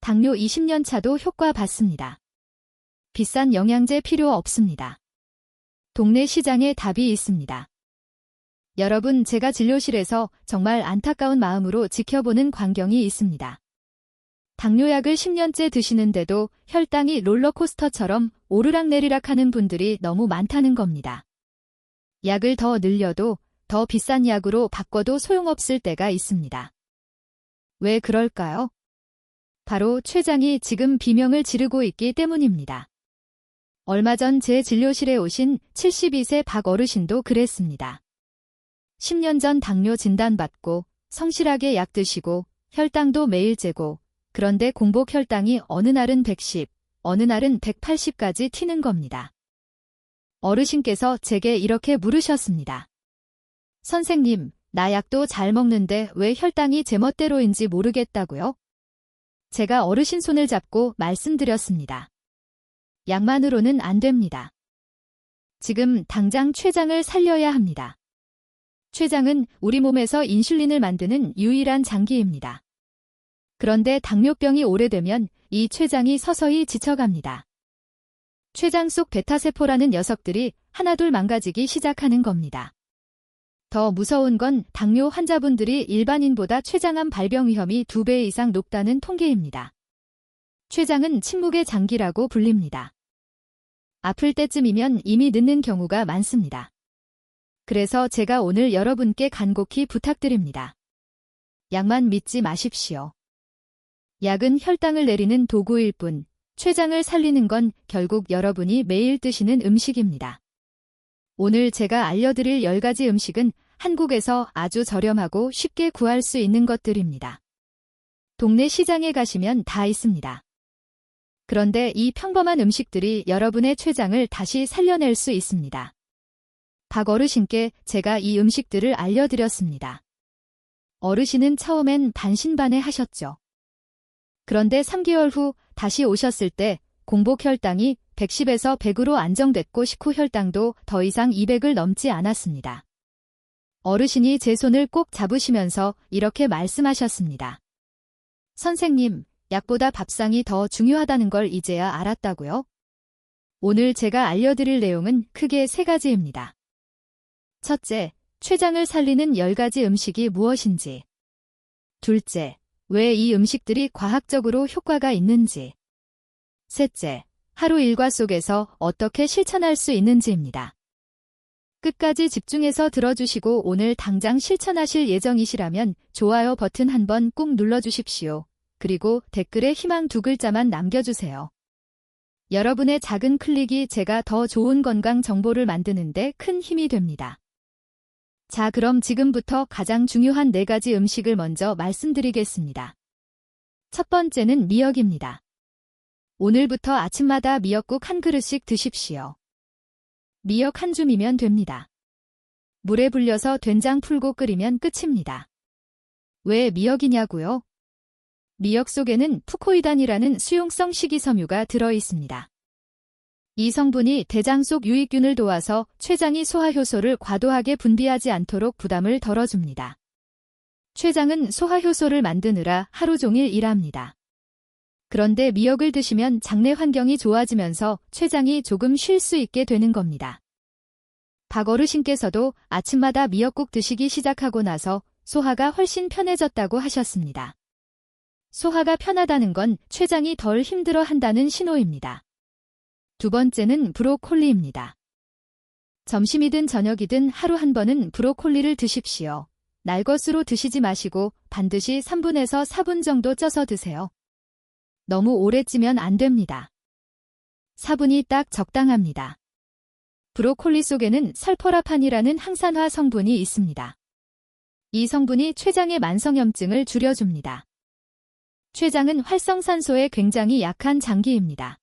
당뇨 20년 차도 효과 봤습니다. 비싼 영양제 필요 없습니다. 동네 시장에 답이 있습니다. 여러분, 제가 진료실에서 정말 안타까운 마음으로 지켜보는 광경이 있습니다. 당뇨약을 10년째 드시는데도 혈당이 롤러코스터처럼 오르락내리락 하는 분들이 너무 많다는 겁니다. 약을 더 늘려도 더 비싼 약으로 바꿔도 소용없을 때가 있습니다. 왜 그럴까요? 바로 췌장이 지금 비명을 지르고 있기 때문입니다. 얼마 전 제 진료실에 오신 72세 박 어르신도 그랬습니다. 10년 전 당뇨 진단받고 성실하게 약 드시고 혈당도 매일 재고, 그런데 공복 혈당이 어느 날은 110, 어느 날은 180까지 튀는 겁니다. 어르신께서 제게 이렇게 물으셨습니다. 선생님, 나 약도 잘 먹는데 왜 혈당이 제멋대로인지 모르겠다고요? 제가 어르신 손을 잡고 말씀드렸습니다. 약만으로는 안 됩니다. 지금 당장 췌장을 살려야 합니다. 췌장은 우리 몸에서 인슐린을 만드는 유일한 장기입니다. 그런데 당뇨병이 오래되면 이 췌장이 서서히 지쳐갑니다. 췌장 속 베타세포라는 녀석들이 하나둘 망가지기 시작하는 겁니다. 더 무서운 건 당뇨 환자분들이 일반인보다 췌장암 발병 위험이 2배 이상 높다는 통계입니다. 췌장은 침묵의 장기라고 불립니다. 아플 때쯤이면 이미 늦는 경우가 많습니다. 그래서 제가 오늘 여러분께 간곡히 부탁드립니다. 약만 믿지 마십시오. 약은 혈당을 내리는 도구일 뿐, 췌장을 살리는 건 결국 여러분이 매일 드시는 음식입니다. 오늘 제가 알려드릴 10가지 음식은 한국에서 아주 저렴하고 쉽게 구할 수 있는 것들입니다. 동네 시장에 가시면 다 있습니다. 그런데 이 평범한 음식들이 여러분의 췌장을 다시 살려낼 수 있습니다. 박 어르신께 제가 이 음식들을 알려드렸습니다. 어르신은 처음엔 반신반의 하셨죠. 그런데 3개월 후 다시 오셨을 때 공복 혈당이 110에서 100으로 안정됐고 식후 혈당도 더 이상 200을 넘지 않았습니다. 어르신이 제 손을 꼭 잡으시면서 이렇게 말씀하셨습니다. 선생님, 약보다 밥상이 더 중요하다는 걸 이제야 알았다고요? 오늘 제가 알려드릴 내용은 크게 3가지입니다. 첫째, 췌장을 살리는 10가지 음식이 무엇인지. 둘째, 왜 이 음식들이 과학적으로 효과가 있는지. 셋째, 하루 일과 속에서 어떻게 실천할 수 있는지입니다. 끝까지 집중해서 들어주시고 오늘 당장 실천하실 예정이시라면 좋아요 버튼 한번 꾹 눌러주십시오. 그리고 댓글에 희망 2글자만 남겨주세요. 여러분의 작은 클릭이 제가 더 좋은 건강 정보를 만드는데 큰 힘이 됩니다. 자, 그럼 지금부터 가장 중요한 4가지 음식을 먼저 말씀드리겠습니다. 첫 번째는 미역입니다. 오늘부터 아침마다 미역국 한 그릇씩 드십시오. 미역 한 줌이면 됩니다. 물에 불려서 된장 풀고 끓이면 끝입니다. 왜 미역이냐고요? 미역 속에는 푸코이단이라는 수용성 식이섬유가 들어있습니다. 이 성분이 대장 속 유익균을 도와서 췌장이 소화효소를 과도하게 분비하지 않도록 부담을 덜어줍니다. 췌장은 소화효소를 만드느라 하루 종일 일합니다. 그런데 미역을 드시면 장내 환경이 좋아지면서 췌장이 조금 쉴 수 있게 되는 겁니다. 박 어르신께서도 아침마다 미역국 드시기 시작하고 나서 소화가 훨씬 편해졌다고 하셨습니다. 소화가 편하다는 건 췌장이 덜 힘들어 한다는 신호입니다. 두 번째는 브로콜리입니다. 점심이든 저녁이든 하루 한 번은 브로콜리를 드십시오. 날것으로 드시지 마시고 반드시 3분에서 4분 정도 쪄서 드세요. 너무 오래 찌면 안 됩니다. 4분이 딱 적당합니다. 브로콜리 속에는 설포라판이라는 항산화 성분이 있습니다. 이 성분이 췌장의 만성염증을 줄여줍니다. 췌장은 활성산소에 굉장히 약한 장기입니다.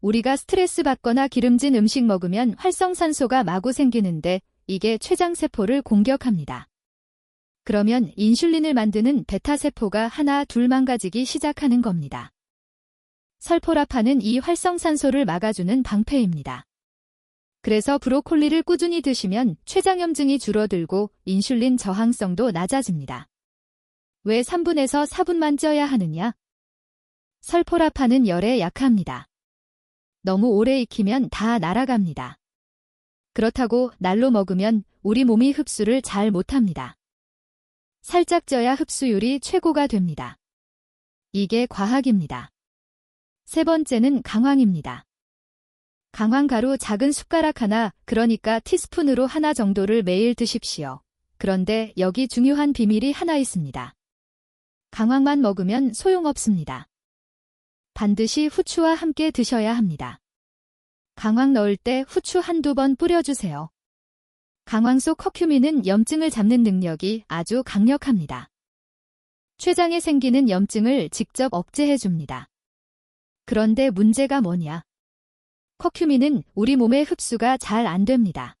우리가 스트레스 받거나 기름진 음식 먹으면 활성산소가 마구 생기는데 이게 췌장세포를 공격합니다. 그러면 인슐린을 만드는 베타세포가 하나 둘 망가지기 시작하는 겁니다. 설포라판은 이 활성산소를 막아주는 방패입니다. 그래서 브로콜리를 꾸준히 드시면 췌장염증이 줄어들고 인슐린 저항성도 낮아집니다. 왜 3분에서 4분만 쪄야 하느냐? 설포라판은 열에 약합니다. 너무 오래 익히면 다 날아갑니다. 그렇다고 날로 먹으면 우리 몸이 흡수를 잘 못합니다. 살짝 쪄야 흡수율이 최고가 됩니다. 이게 과학입니다. 세 번째는 강황입니다. 강황가루 작은 숟가락 하나, 그러니까 티스푼으로 하나 정도를 매일 드십시오. 그런데 여기 중요한 비밀이 하나 있습니다. 강황만 먹으면 소용없습니다. 반드시 후추와 함께 드셔야 합니다. 강황 넣을 때 후추 한두 번 뿌려주세요. 강황 속 커큐민은 염증을 잡는 능력이 아주 강력합니다. 췌장에 생기는 염증을 직접 억제해줍니다. 그런데 문제가 뭐냐? 커큐민은 우리 몸에 흡수가 잘 안 됩니다.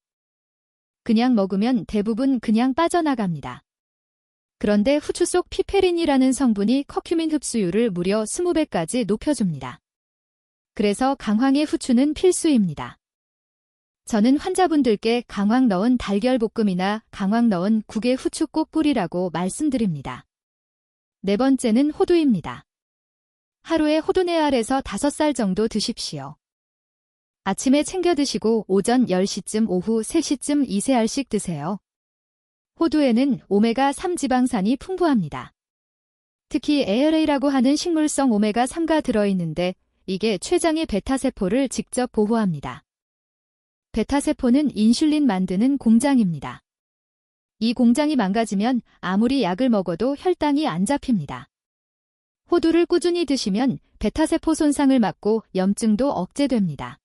그냥 먹으면 대부분 그냥 빠져나갑니다. 그런데 후추 속 피페린이라는 성분이 커큐민 흡수율을 무려 20배까지 높여줍니다. 그래서 강황에 후추는 필수입니다. 저는 환자분들께 강황 넣은 달걀볶음이나 강황 넣은 국에 후추 꼭 뿌리라고 말씀드립니다. 네 번째는 호두입니다. 하루에 호두 4알에서 5살 정도 드십시오. 아침에 챙겨 드시고 오전 10시쯤 오후 3시쯤 2-3알씩 드세요. 호두에는 오메가3 지방산이 풍부합니다. 특히 ALA라고 하는 식물성 오메가3가 들어있는데 이게 췌장의 베타세포를 직접 보호합니다. 베타세포는 인슐린 만드는 공장입니다. 이 공장이 망가지면 아무리 약을 먹어도 혈당이 안 잡힙니다. 호두를 꾸준히 드시면 베타세포 손상을 막고 염증도 억제됩니다.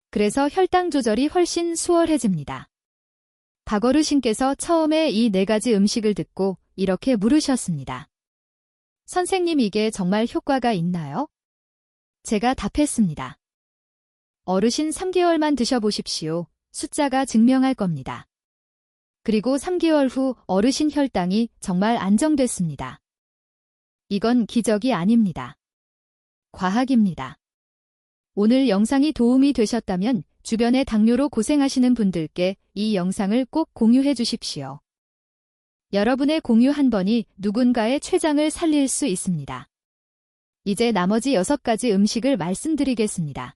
그래서 혈당 조절이 훨씬 수월해집니다. 박어르신께서 처음에 이 4가지 음식을 듣고 이렇게 물으셨습니다. 선생님, 이게 정말 효과가 있나요? 제가 답했습니다. 어르신 3개월만 드셔보십시오. 숫자가 증명할 겁니다. 그리고 3개월 후 어르신 혈당이 정말 안정됐습니다. 이건 기적이 아닙니다. 과학입니다. 오늘 영상이 도움이 되셨다면 주변에 당뇨로 고생하시는 분들께 이 영상을 꼭 공유해 주십시오. 여러분의 공유 한 번이 누군가의 췌장을 살릴 수 있습니다. 이제 나머지 6가지 음식을 말씀드리겠습니다.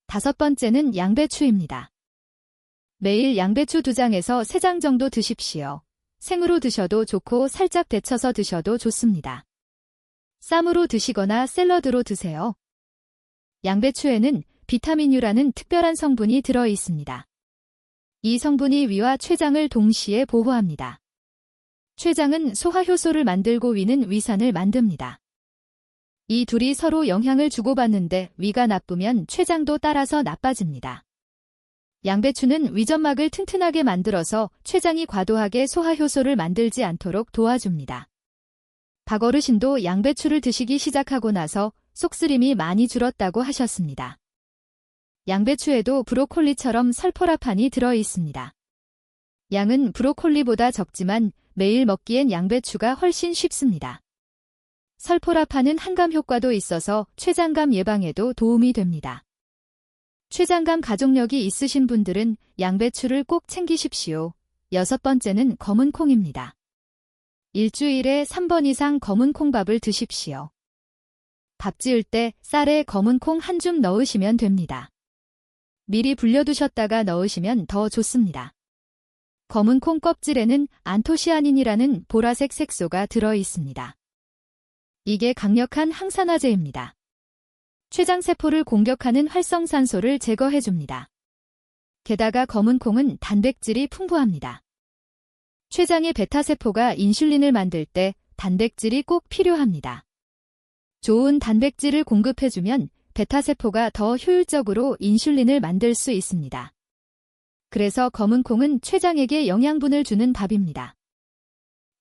5번째는 양배추입니다. 매일 양배추 2장에서 3장 정도 드십시오. 생으로 드셔도 좋고 살짝 데쳐서 드셔도 좋습니다. 쌈으로 드시거나 샐러드로 드세요. 양배추에는 비타민유라는 특별한 성분이 들어 있습니다. 이 성분이 위와 췌장을 동시에 보호합니다. 췌장은 소화효소를 만들고 위는 위산을 만듭니다. 이 둘이 서로 영향을 주고받는데 위가 나쁘면 췌장도 따라서 나빠집니다. 양배추는 위점막을 튼튼하게 만들어서 췌장이 과도하게 소화효소를 만들지 않도록 도와줍니다. 박어르신도 양배추를 드시기 시작하고 나서 속쓰림이 많이 줄었다고 하셨습니다. 양배추에도 브로콜리처럼 설포라판이 들어 있습니다. 양은 브로콜리보다 적지만 매일 먹기엔 양배추가 훨씬 쉽습니다. 설포라판은 항감 효과도 있어서 췌장감 예방에도 도움이 됩니다. 췌장감 가족력이 있으신 분들은 양배추를 꼭 챙기십시오. 6번째는 검은 콩입니다. 일주일에 3번 이상 검은 콩밥을 드십시오. 밥 지을 때 쌀에 검은 콩 한 줌 넣으시면 됩니다. 미리 불려두셨다가 넣으시면 더 좋습니다. 검은 콩 껍질에는 안토시아닌이라는 보라색 색소가 들어 있습니다. 이게 강력한 항산화제입니다. 췌장세포를 공격하는 활성산소를 제거해줍니다. 게다가 검은 콩은 단백질이 풍부합니다. 췌장의 베타세포가 인슐린을 만들 때 단백질이 꼭 필요합니다. 좋은 단백질을 공급해주면 베타세포가 더 효율적으로 인슐린을 만들 수 있습니다. 그래서 검은 콩은 췌장에게 영양분을 주는 밥입니다.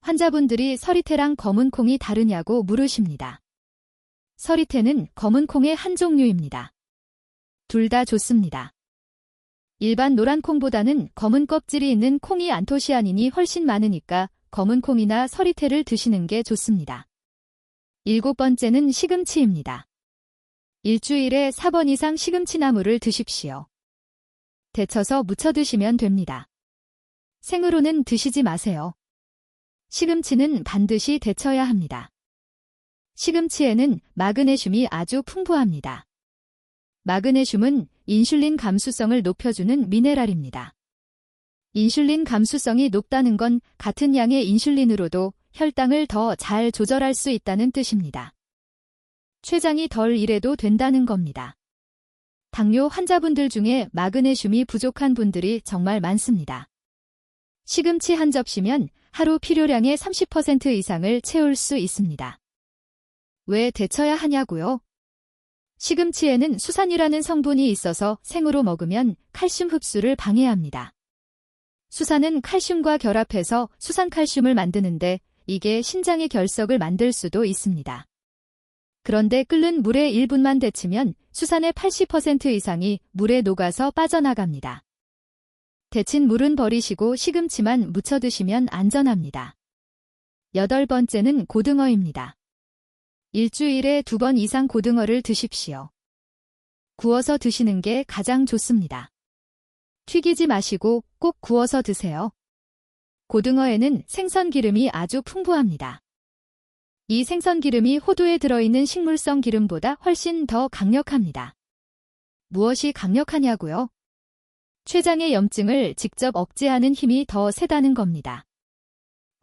환자분들이 서리태랑 검은 콩이 다르냐고 물으십니다. 서리태는 검은 콩의 한 종류입니다. 둘 다 좋습니다. 일반 노란 콩보다는 검은 껍질이 있는 콩이 안토시아닌이 훨씬 많으니까 검은 콩이나 서리태를 드시는 게 좋습니다. 7번째는 시금치입니다. 일주일에 4번 이상 시금치나물을 드십시오. 데쳐서 무쳐 드시면 됩니다. 생으로는 드시지 마세요. 시금치는 반드시 데쳐야 합니다. 시금치에는 마그네슘이 아주 풍부합니다. 마그네슘은 인슐린 감수성을 높여주는 미네랄입니다. 인슐린 감수성이 높다는 건 같은 양의 인슐린으로도 혈당을 더 잘 조절할 수 있다는 뜻입니다. 췌장이 덜 일해도 된다는 겁니다. 당뇨 환자분들 중에 마그네슘이 부족한 분들이 정말 많습니다. 시금치 한 접시면 하루 필요량의 30% 이상을 채울 수 있습니다. 왜 데쳐야 하냐고요? 시금치에는 수산이라는 성분이 있어서 생으로 먹으면 칼슘 흡수를 방해합니다. 수산은 칼슘과 결합해서 수산칼슘을 만드는데 이게 신장의 결석을 만들 수도 있습니다. 그런데 끓는 물에 1분만 데치면 수산의 80% 이상이 물에 녹아서 빠져나갑니다. 데친 물은 버리시고 시금치만 무쳐 드시면 안전합니다. 8번째는 고등어입니다. 일주일에 2번 이상 고등어를 드십시오. 구워서 드시는 게 가장 좋습니다. 튀기지 마시고 꼭 구워서 드세요. 고등어에는 생선 기름이 아주 풍부합니다. 이 생선 기름이 호두에 들어있는 식물성 기름보다 훨씬 더 강력합니다. 무엇이 강력하냐고요? 췌장의 염증을 직접 억제하는 힘이 더 세다는 겁니다.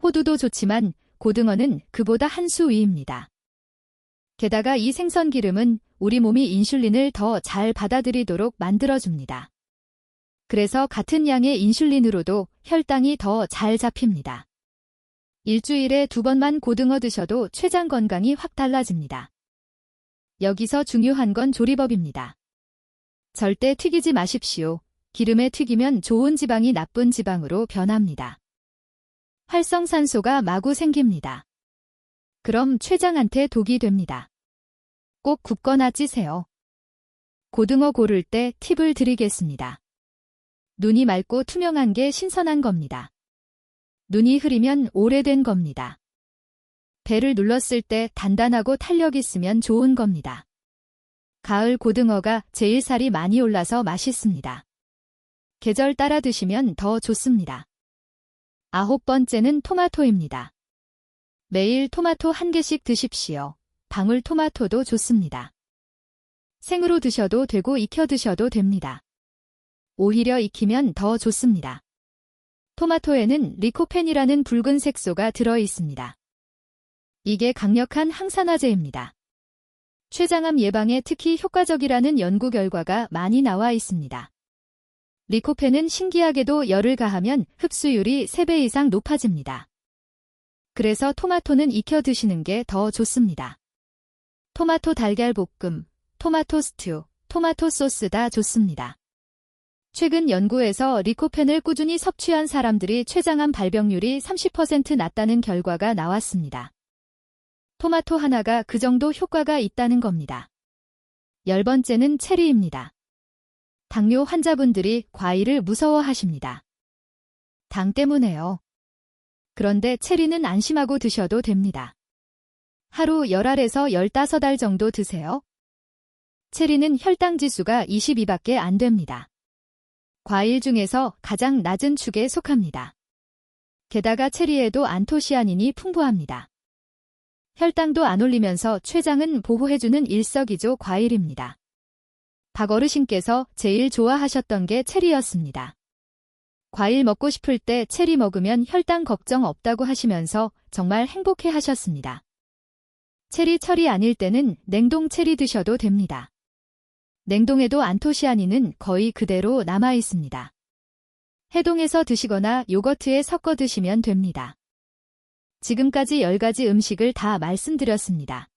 호두도 좋지만 고등어는 그보다 한 수 위입니다. 게다가 이 생선 기름은 우리 몸이 인슐린을 더 잘 받아들이도록 만들어줍니다. 그래서 같은 양의 인슐린으로도 혈당이 더 잘 잡힙니다. 일주일에 2번만 고등어 드셔도 췌장 건강이 확 달라집니다. 여기서 중요한 건 조리법입니다. 절대 튀기지 마십시오. 기름에 튀기면 좋은 지방이 나쁜 지방으로 변합니다. 활성산소가 마구 생깁니다. 그럼 췌장한테 독이 됩니다. 꼭 굽거나 찌세요. 고등어 고를 때 팁을 드리겠습니다. 눈이 맑고 투명한 게 신선한 겁니다. 눈이 흐리면 오래된 겁니다. 배를 눌렀을 때 단단하고 탄력 있으면 좋은 겁니다. 가을 고등어가 제일 살이 많이 올라서 맛있습니다. 계절 따라 드시면 더 좋습니다. 9번째는 토마토입니다. 매일 토마토 1개씩 드십시오. 방울토마토도 좋습니다. 생으로 드셔도 되고 익혀 드셔도 됩니다. 오히려 익히면 더 좋습니다. 토마토에는 리코펜이라는 붉은 색소가 들어 있습니다. 이게 강력한 항산화제입니다. 췌장암 예방에 특히 효과적이라는 연구 결과가 많이 나와 있습니다. 리코펜은 신기하게도 열을 가하면 흡수율이 3배 이상 높아집니다. 그래서 토마토는 익혀 드시는 게 더 좋습니다. 토마토 달걀볶음, 토마토 스튜, 토마토 소스 다 좋습니다. 최근 연구에서 리코펜을 꾸준히 섭취한 사람들이 췌장암 발병률이 30% 낮다는 결과가 나왔습니다. 토마토 하나가 그 정도 효과가 있다는 겁니다. 10번째는 체리입니다. 당뇨 환자분들이 과일을 무서워하십니다. 당 때문에요. 그런데 체리는 안심하고 드셔도 됩니다. 하루 10알에서 15알 정도 드세요. 체리는 혈당 지수가 22밖에 안 됩니다. 과일 중에서 가장 낮은 축에 속합니다. 게다가 체리에도 안토시아닌이 풍부합니다. 혈당도 안 올리면서 췌장은 보호해주는 일석이조 과일입니다. 박 어르신께서 제일 좋아하셨던 게 체리였습니다. 과일 먹고 싶을 때 체리 먹으면 혈당 걱정 없다고 하시면서 정말 행복해 하셨습니다. 체리 철이 아닐 때는 냉동 체리 드셔도 됩니다. 냉동에도 안토시아닌은 거의 그대로 남아 있습니다. 해동해서 드시거나 요거트에 섞어 드시면 됩니다. 지금까지 10가지 음식을 다 말씀드렸습니다.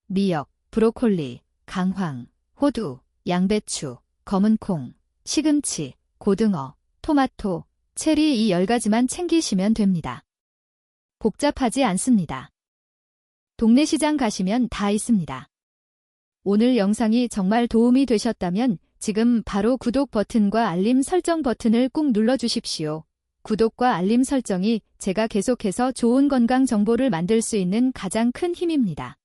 미역, 브로콜리, 강황, 호두, 양배추, 검은콩, 시금치, 고등어, 토마토, 체리 이 10가지만 챙기시면 됩니다. 복잡하지 않습니다. 동네 시장 가시면 다 있습니다. 오늘 영상이 정말 도움이 되셨다면 지금 바로 구독 버튼과 알림 설정 버튼을 꾹 눌러주십시오. 구독과 알림 설정이 제가 계속해서 좋은 건강 정보를 만들 수 있는 가장 큰 힘입니다.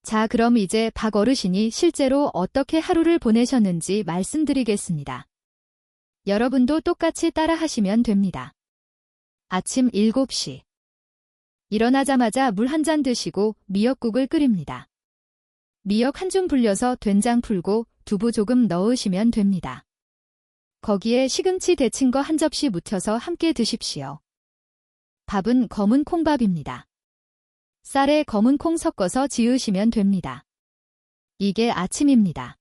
자, 그럼 이제 박 어르신이 실제로 어떻게 하루를 보내셨는지 말씀드리겠습니다. 여러분도 똑같이 따라 하시면 됩니다. 아침 7시 일어나자마자 물 한 잔 드시고 미역국을 끓입니다. 미역 한 줌 불려서 된장 풀고 두부 조금 넣으시면 됩니다. 거기에 시금치 데친 거 한 접시 묻혀서 함께 드십시오. 밥은 검은 콩밥입니다. 쌀에 검은 콩 섞어서 지으시면 됩니다. 이게 아침입니다.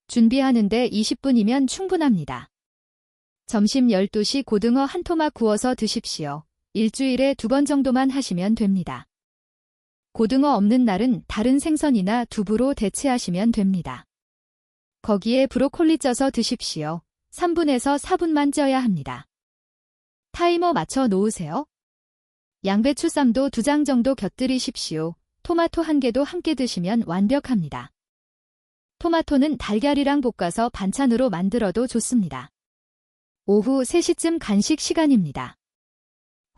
준비하는데 20분이면 충분합니다. 점심 12시 고등어 한 토막 구워서 드십시오. 일주일에 2번 정도만 하시면 됩니다. 고등어 없는 날은 다른 생선이나 두부로 대체하시면 됩니다. 거기에 브로콜리 쪄서 드십시오. 3분에서 4분만 쪄야 합니다. 타이머 맞춰 놓으세요. 양배추 쌈도 2장 정도 곁들이십시오. 토마토 1개도 함께 드시면 완벽합니다. 토마토는 달걀이랑 볶아서 반찬으로 만들어도 좋습니다. 오후 3시쯤 간식 시간입니다.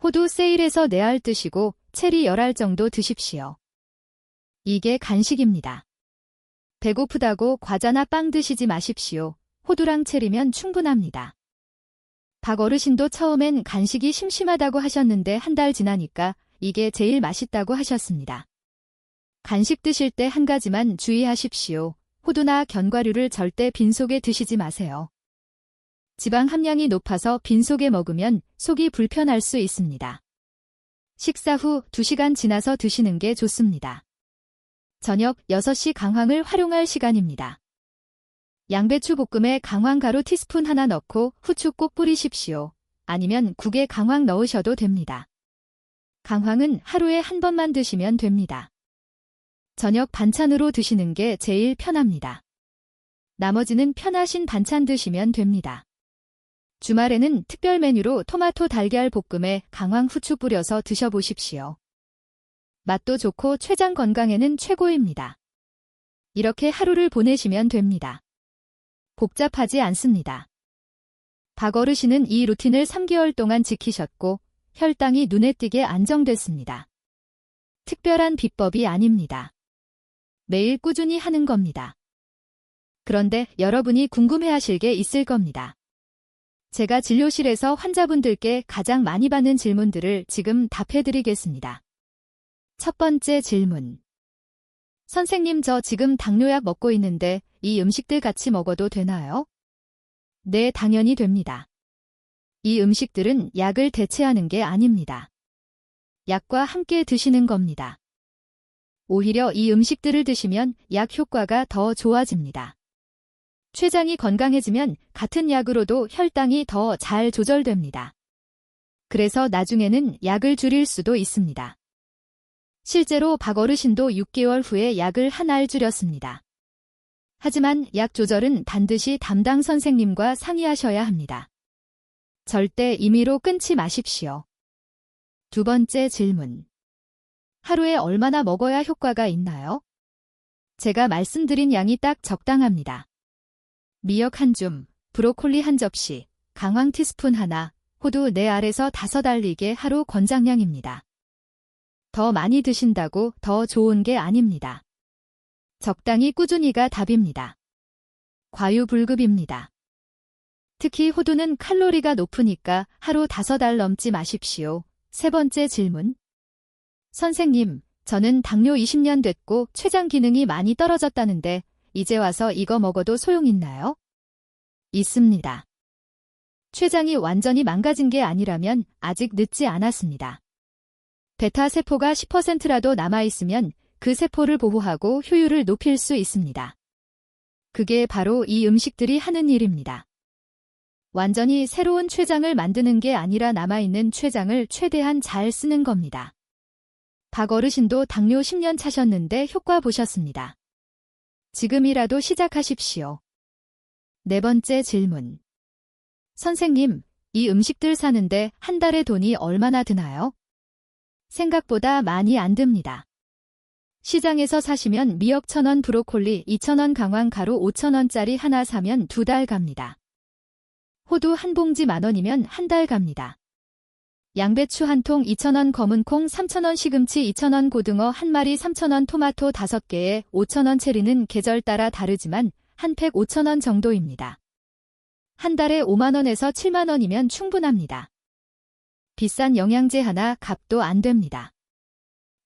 호두 세일해서 4알 드시고 체리 10알 정도 드십시오. 이게 간식입니다. 배고프다고 과자나 빵 드시지 마십시오. 호두랑 체리면 충분합니다. 박 어르신도 처음엔 간식이 심심하다고 하셨는데 한 달 지나니까 이게 제일 맛있다고 하셨습니다. 간식 드실 때 한 가지만 주의하십시오. 호두나 견과류를 절대 빈속에 드시지 마세요. 지방 함량이 높아서 빈속에 먹으면 속이 불편할 수 있습니다. 식사 후 2시간 지나서 드시는 게 좋습니다. 저녁 6시 강황을 활용할 시간입니다. 양배추 볶음에 강황가루 티스푼 하나 넣고 후추 꼭 뿌리십시오. 아니면 국에 강황 넣으셔도 됩니다. 강황은 하루에 한 번만 드시면 됩니다. 저녁 반찬으로 드시는 게 제일 편합니다. 나머지는 편하신 반찬 드시면 됩니다. 주말에는 특별 메뉴로 토마토 달걀 볶음에 강황 후추 뿌려서 드셔보십시오. 맛도 좋고 췌장 건강에는 최고입니다. 이렇게 하루를 보내시면 됩니다. 복잡하지 않습니다. 박 어르신은 이 루틴을 3개월 동안 지키셨고 혈당이 눈에 띄게 안정됐습니다. 특별한 비법이 아닙니다. 매일 꾸준히 하는 겁니다. 그런데 여러분이 궁금해하실 게 있을 겁니다. 제가 진료실에서 환자분들께 가장 많이 받는 질문들을 지금 답해드리겠습니다. 첫 번째 질문. 선생님, 저 지금 당뇨약 먹고 있는데 이 음식들 같이 먹어도 되나요? 네, 당연히 됩니다. 이 음식들은 약을 대체하는 게 아닙니다. 약과 함께 드시는 겁니다. 오히려 이 음식들을 드시면 약 효과가 더 좋아집니다. 췌장이 건강해지면 같은 약으로도 혈당이 더 잘 조절됩니다. 그래서 나중에는 약을 줄일 수도 있습니다. 실제로 박 어르신도 6개월 후에 약을 한 알 줄였습니다. 하지만 약 조절은 반드시 담당 선생님과 상의하셔야 합니다. 절대 임의로 끊지 마십시오. 두 번째 질문. 하루에 얼마나 먹어야 효과가 있나요? 제가 말씀드린 양이 딱 적당합니다. 미역 한 줌, 브로콜리 한 접시, 강황 티스푼 하나, 호두 4알에서 5알 이게 하루 권장량입니다. 더 많이 드신다고 더 좋은 게 아닙니다. 적당히 꾸준히가 답입니다. 과유불급입니다. 특히 호두는 칼로리가 높으니까 하루 5알 넘지 마십시오. 세 번째 질문. 선생님, 저는 당뇨 20년 됐고 췌장 기능이 많이 떨어졌다는데 이제 와서 이거 먹어도 소용 있나요? 있습니다. 췌장이 완전히 망가진 게 아니라면 아직 늦지 않았습니다. 베타 세포가 10%라도 남아있으면 그 세포를 보호하고 효율을 높일 수 있습니다. 그게 바로 이 음식들이 하는 일입니다. 완전히 새로운 췌장을 만드는 게 아니라 남아있는 췌장을 최대한 잘 쓰는 겁니다. 박 어르신도 당뇨 10년 차셨는데 효과 보셨습니다. 지금이라도 시작하십시오. 네 번째 질문. 선생님, 이 음식들 사는데 한 달에 돈이 얼마나 드나요? 생각보다 많이 안 듭니다. 시장에서 사시면 미역 1,000원, 브로콜리 2,000원, 강황 가루 5,000원짜리 하나 사면 2달 갑니다. 호두 한 봉지 10,000원이면 한 달 갑니다. 양배추 한 통 2,000원, 검은콩 3,000원, 시금치 2,000원, 고등어 한 마리 3,000원, 토마토 5개에 5,000원, 체리는 계절 따라 다르지만 한 팩 5,000원 정도입니다. 한 달에 5만원에서 7만원이면 충분합니다. 비싼 영양제 하나 값도 안 됩니다.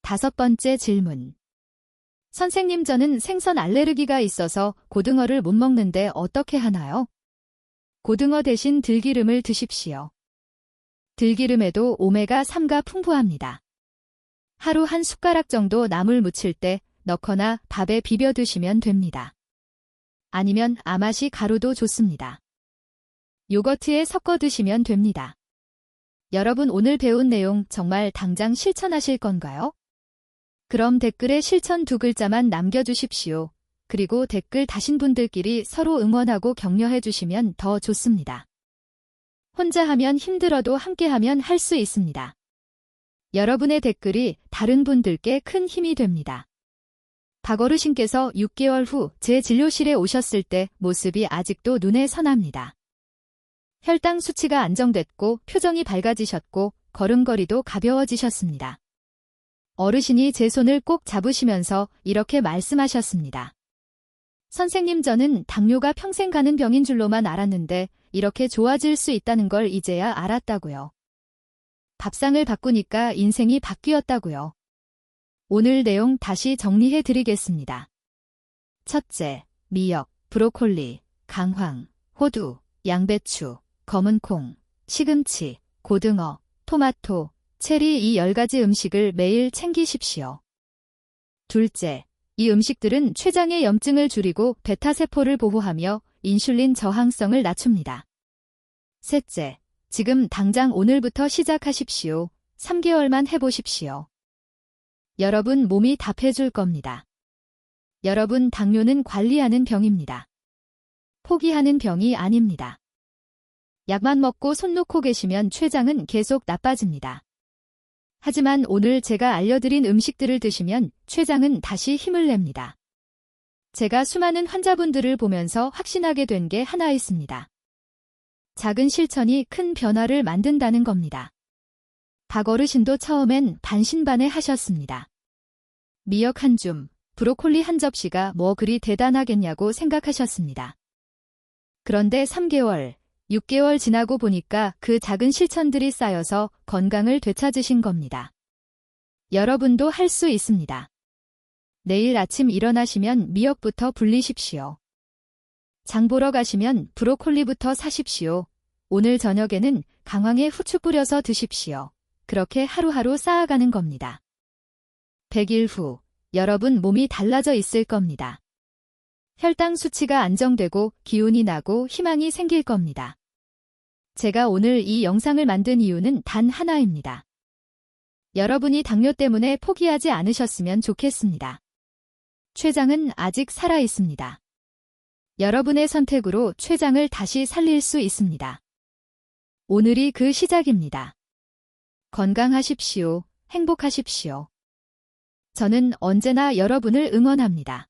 5번째 질문. 선생님, 저는 생선 알레르기가 있어서 고등어를 못 먹는데 어떻게 하나요? 고등어 대신 들기름을 드십시오. 들기름에도 오메가3가 풍부합니다. 하루 한 숟가락 정도 나물 무칠 때 넣거나 밥에 비벼 드시면 됩니다. 아니면 아마시 가루도 좋습니다. 요거트에 섞어 드시면 됩니다. 여러분, 오늘 배운 내용 정말 당장 실천하실 건가요? 그럼 댓글에 실천 2글자만 남겨주십시오. 그리고 댓글 다신 분들끼리 서로 응원하고 격려해 주시면 더 좋습니다. 혼자 하면 힘들어도 함께하면 할 수 있습니다. 여러분의 댓글이 다른 분들께 큰 힘이 됩니다. 박어르신께서 6개월 후 제 진료실에 오셨을 때 모습이 아직도 눈에 선합니다. 혈당 수치가 안정됐고 표정이 밝아지셨고 걸음걸이도 가벼워지셨습니다. 어르신이 제 손을 꼭 잡으시면서 이렇게 말씀하셨습니다. 선생님, 저는 당뇨가 평생 가는 병인 줄로만 알았는데 이렇게 좋아질 수 있다는 걸 이제야 알았다고요. 밥상을 바꾸니까 인생이 바뀌었다고요. 오늘 내용 다시 정리해 드리겠습니다. 첫째, 미역, 브로콜리, 강황, 호두, 양배추, 검은콩, 시금치, 고등어, 토마토, 체리 이 10가지 음식을 매일 챙기십시오. 둘째, 이 음식들은 췌장의 염증을 줄이고 베타세포를 보호하며 인슐린 저항성을 낮춥니다. 셋째, 지금 당장 오늘부터 시작하십시오. 3개월만 해보십시오. 여러분 몸이 답해줄 겁니다. 여러분, 당뇨는 관리하는 병입니다. 포기하는 병이 아닙니다. 약만 먹고 손 놓고 계시면 췌장은 계속 나빠집니다. 하지만 오늘 제가 알려드린 음식들을 드시면 췌장은 다시 힘을 냅니다. 제가 수많은 환자분들을 보면서 확신하게 된 게 하나 있습니다. 작은 실천이 큰 변화를 만든다는 겁니다. 박어르신도 처음엔 반신반의하셨습니다. 미역 한 줌, 브로콜리 한 접시가 뭐 그리 대단하겠냐고 생각하셨습니다. 그런데 3개월, 6개월 지나고 보니까 그 작은 실천들이 쌓여서 건강을 되찾으신 겁니다. 여러분도 할 수 있습니다. 내일 아침 일어나시면 미역부터 불리십시오. 장 보러 가시면 브로콜리부터 사십시오. 오늘 저녁에는 강황에 후추 뿌려서 드십시오. 그렇게 하루하루 쌓아가는 겁니다. 100일 후 여러분 몸이 달라져 있을 겁니다. 혈당 수치가 안정되고 기운이 나고 희망이 생길 겁니다. 제가 오늘 이 영상을 만든 이유는 단 하나입니다. 여러분이 당뇨 때문에 포기하지 않으셨으면 좋겠습니다. 췌장은 아직 살아 있습니다. 여러분의 선택으로 췌장을 다시 살릴 수 있습니다. 오늘이 그 시작입니다. 건강하십시오. 행복하십시오. 저는 언제나 여러분을 응원합니다.